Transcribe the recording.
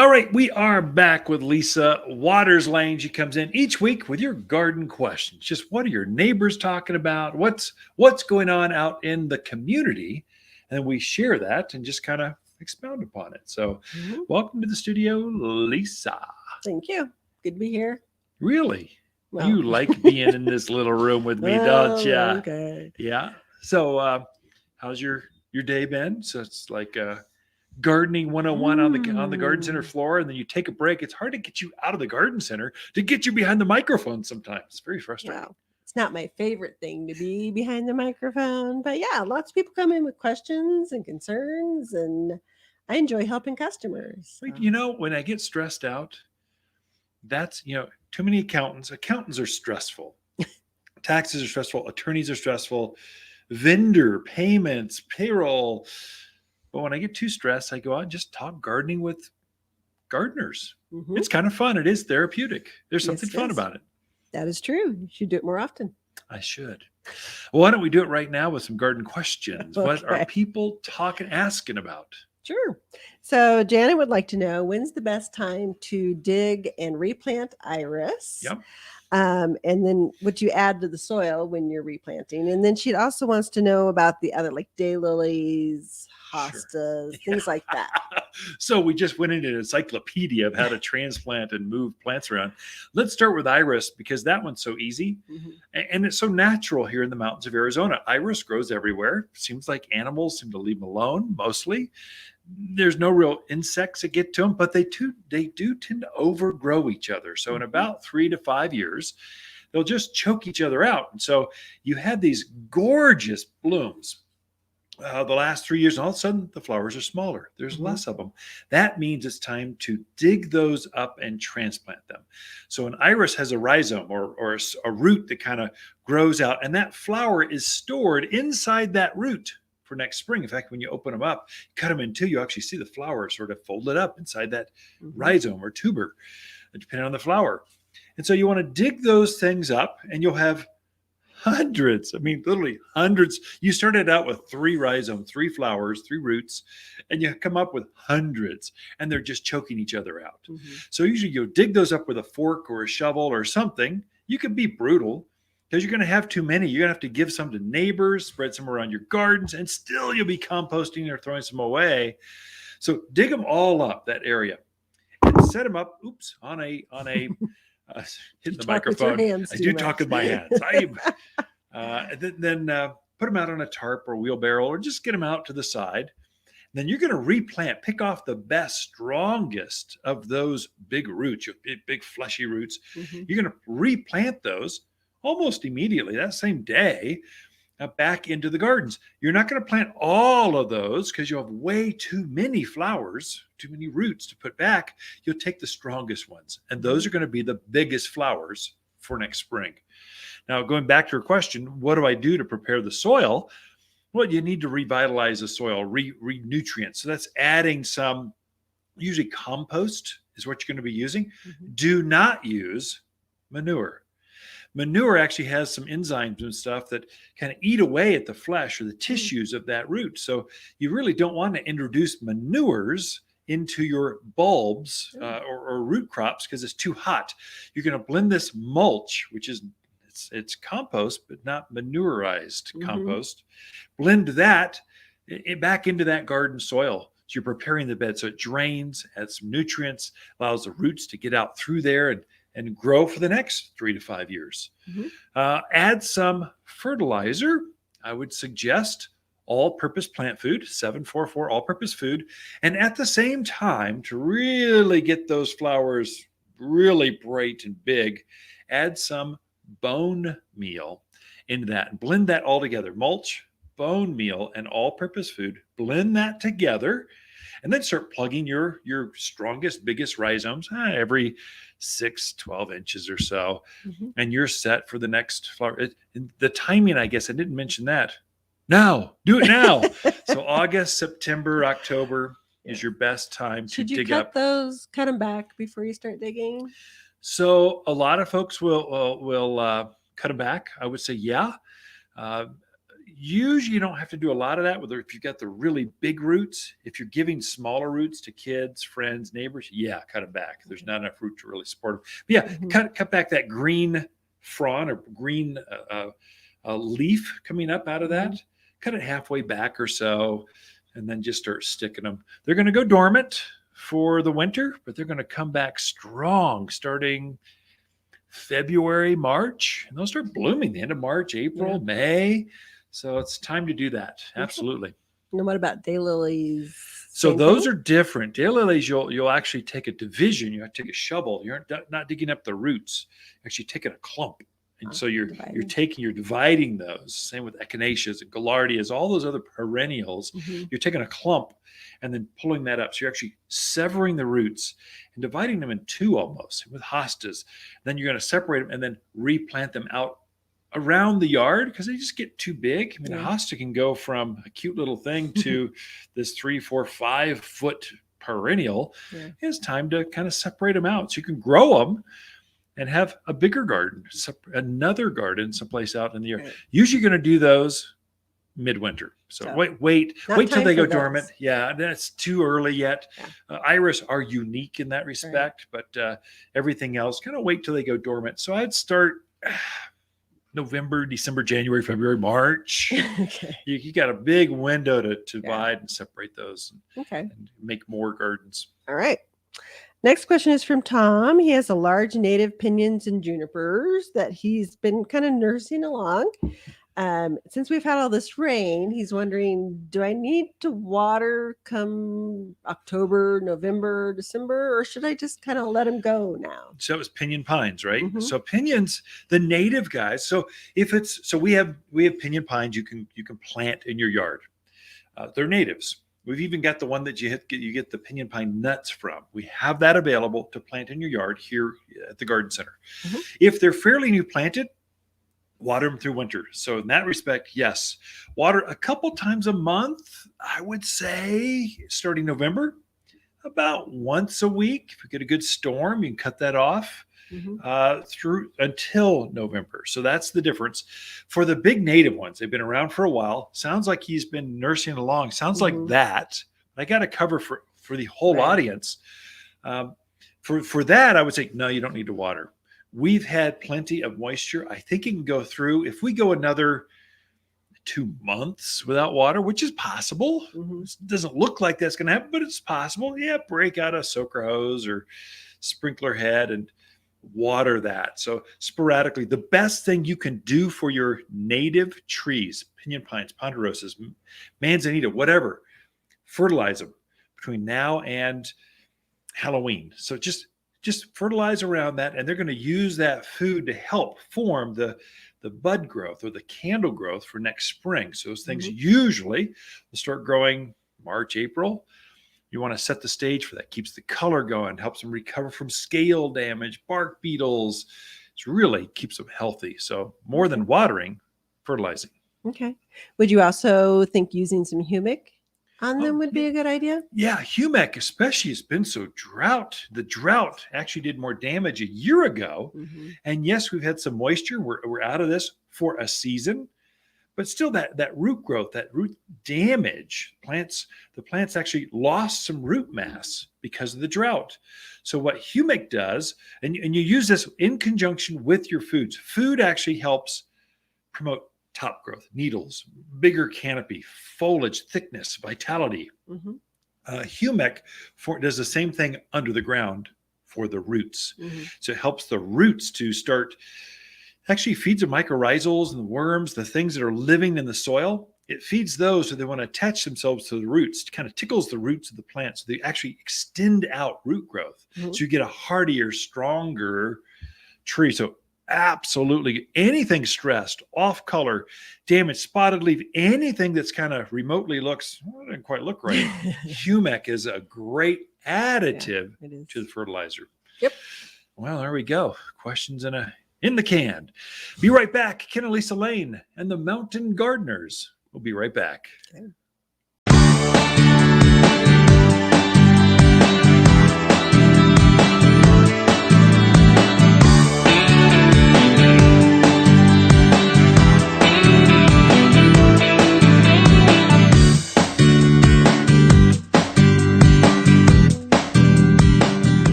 All right, we are back with Lisa Waters Lane. She comes in each week with your garden questions. Just what are your neighbors talking about? What's going on out in the community? And we share that and just kind of expound upon it. So, Mhm. welcome to the studio, Lisa. Thank you. Good to be here. Really? Well, You like being in this little room with me, don't well, ya? okay. Yeah. So, how's your day been? So it's like gardening 101 on the garden center Mm. floor, and then you take a break. It's hard to get you out of the garden center to get you behind the microphone sometimes. It's very frustrating. Well, it's not my favorite thing to be behind the microphone, but yeah, lots of people come in with questions and concerns, and I enjoy helping customers. Like, when I get stressed out, that's too many accountants are stressful, taxes are stressful, attorneys are stressful, vendor payments, payroll. But when I get too stressed, I go out and just talk gardening with gardeners. Hmm. It's kind of fun. It is therapeutic. There's Yes, something it fun is. about it. That is true. You should do it more often. I should. Well, why don't we do it right now with some garden questions? What are Okay, people asking about? sure. So, Janet would like to know when's the best time to dig and replant iris? Yep, And then what you add to the soil when you're replanting. And then she also wants to know about the other, like daylilies, sure. hostas, Yeah. things like that. So we just went into an encyclopedia of how to transplant and move plants around. Let's start with iris because that one's so easy Mhm. and it's so natural here in the mountains of Arizona. Iris grows everywhere. Seems like animals seem to leave them alone mostly. There's no real insects that get to them, but they do tend to overgrow each other. So in Mhm. about 3 to 5 years, they'll just choke each other out. And so you had these gorgeous blooms the last 3 years, and all of a sudden the flowers are smaller. There's Mhm. less of them. That means it's time to dig those up and transplant them. So an iris has a rhizome or a root that kind of grows out, and that flower is stored inside that root for next spring. In fact, when you open them up, cut them in two, you actually see the flower sort of folded up inside that Mhm. rhizome or tuber, depending on the flower. And so you want to dig those things up, and you'll have hundreds. I mean, literally hundreds. You started out with three rhizomes, three flowers, three roots, and you come up with hundreds, and they're just choking each other out. Mhm. So usually you'll dig those up with a fork or a shovel or something. You can be brutal because you're going to have too many. You're going to have to give some to neighbors, spread some around your gardens, and still you'll be composting or throwing some away. So dig them all up, that area, and set them up. Oops, on a uh, You hitting the talk with your microphone. hands I too do talk much. with my hands. Then put them out on a tarp or wheelbarrow or just get them out to the side. Then you're going to replant, pick off the best, strongest of those big roots, your big fleshy roots. Mhm. You're going to replant those almost immediately, that same day, back into the gardens. You're not going to plant all of those because you'll have way too many flowers, too many roots to put back. You'll take the strongest ones, and those Mhm. are going to be the biggest flowers for next spring. Now, going back to your question, what do I do to prepare the soil? Well, you need to revitalize the soil, nutrients. So that's adding some, usually compost is what you're going to be using. Mhm. Do not use manure. Manure actually has some enzymes and stuff that kind of eat away at the flesh or the Mm. tissues of that root. So you really don't want to introduce manures into your bulbs Oh. or root crops because it's too hot. You're going to blend this mulch, which is it's compost but not manurized Mhm. compost. Blend that back into that garden soil. So you're preparing the bed so it drains, adds some nutrients, allows the roots to get out through there and grow for the next 3 to 5 years. Mhm. Add some fertilizer. I would suggest all purpose plant food, 744 all purpose food. And at the same time, to really get those flowers really bright and big, add some bone meal into that and blend that all together. Mulch, bone meal, and all purpose food. Blend that together and then start plugging your strongest, biggest rhizomes every 6-12 inches or so, Mhm. and you're set for the next flower. The timing, I guess I didn't mention that. Now, do it now. So August, September, October Yeah. is your best time to Should you dig up. cut them back before you start digging? So a lot of folks will cut them back. I would say, yeah. Uh, Usually you don't have to do a lot of that, whether if you've got the really big roots. If you're giving smaller roots to kids, friends, neighbors, yeah, cut it back. There's not enough root to really support them. But yeah, cut back that green frond or green leaf coming up out of that. Cut it halfway back or so, and then just start sticking them. They're going to go dormant for the winter, but they're going to come back strong starting February, March, and they'll start blooming the end of March, April, May. So it's time to do that. Absolutely. And what about daylilies? So those are different. Daylilies, you'll actually take a division. You have to take a shovel. You're not digging up the roots. You're actually taking a clump. And so you're dividing those. Same with echinaceas and gaillardias, all those other perennials. You're taking a clump and then pulling that up. So you're actually severing the roots and dividing them in two almost with hostas. Then you're going to separate them and then replant them out around the yard because they just get too big. I mean, a hosta can go from a cute little thing to this 3, 4, 5 foot perennial. It's time to kind of separate them out so you can grow them and have a bigger garden, another garden someplace out in the yard. Usually you're going to do those midwinter. So wait till they go dormant. Yeah, that's too early yet. Iris are unique in that respect, but everything else, kind of wait till they go dormant. So I'd start November, December, January, February, March. You got a big window to divide and separate those and make more gardens. All right. Next question is from Tom. He has a large native pinions and junipers that he's been kind of nursing along. Since we've had all this rain, he's wondering, do I need to water come October, November, December, or should I just kind of let him go now? So it was pinion pines, right? So pinions, the native guys. So we have pinion pines you can plant in your yard. They're natives. We've even got the one that you get the pinion pine nuts from. We have that available to plant in your yard here at the garden center. If they're fairly new planted, water them through winter. So in that respect, yes, water a couple times a month. I would say starting November, about once a week. If you get a good storm, you can cut that off through until November. So that's the difference. For the big native ones, they've been around for a while. Sounds like he's been nursing along. Sounds like that. I got to cover for the whole audience. For that, I would say, no, you don't need to water. We've had plenty of moisture. I think it can go through. If we go another 2 months without water, which is possible. It doesn't look like that's going to happen, but it's possible. Yeah, break out a soaker hose or sprinkler head and water that. So sporadically, the best thing you can do for your native trees, pinion pines, ponderosas, manzanita, whatever, fertilize them between now and Halloween. So just fertilize around that, and they're going to use that food to help form the bud growth or the candle growth for next spring. So those things usually will start growing March, April. You want to set the stage for that. Keeps the color going, helps them recover from scale damage, bark beetles. It really keeps them healthy. So more than watering, fertilizing. Okay. Would you also think using some humic on them would be a good idea? Yeah, humic especially has been so drought. The drought actually did more damage a year ago. And yes, we've had some moisture. We're out of this for a season. But still that root growth, that root damage, the plants actually lost some root mass because of the drought. So what humic does, and you use this in conjunction with your foods. Food actually helps promote top growth, needles, bigger canopy, foliage, thickness, vitality. Humic does the same thing under the ground for the roots. So it helps the roots to start, actually feeds the mycorrhizals and the worms, the things that are living in the soil. It feeds those so they want to attach themselves to the roots. It kind of tickles the roots of the plant. So they actually extend out root growth. So you get a hardier, stronger tree. So absolutely anything stressed, off color, damaged, spotted leaf, anything that's kind of remotely looks, well, it didn't quite look right. Humic is a great additive to the fertilizer. Well, there we go. Questions in the can. Be right back. Ken and Lisa Lain and the Mountain Gardeners. We'll be right back.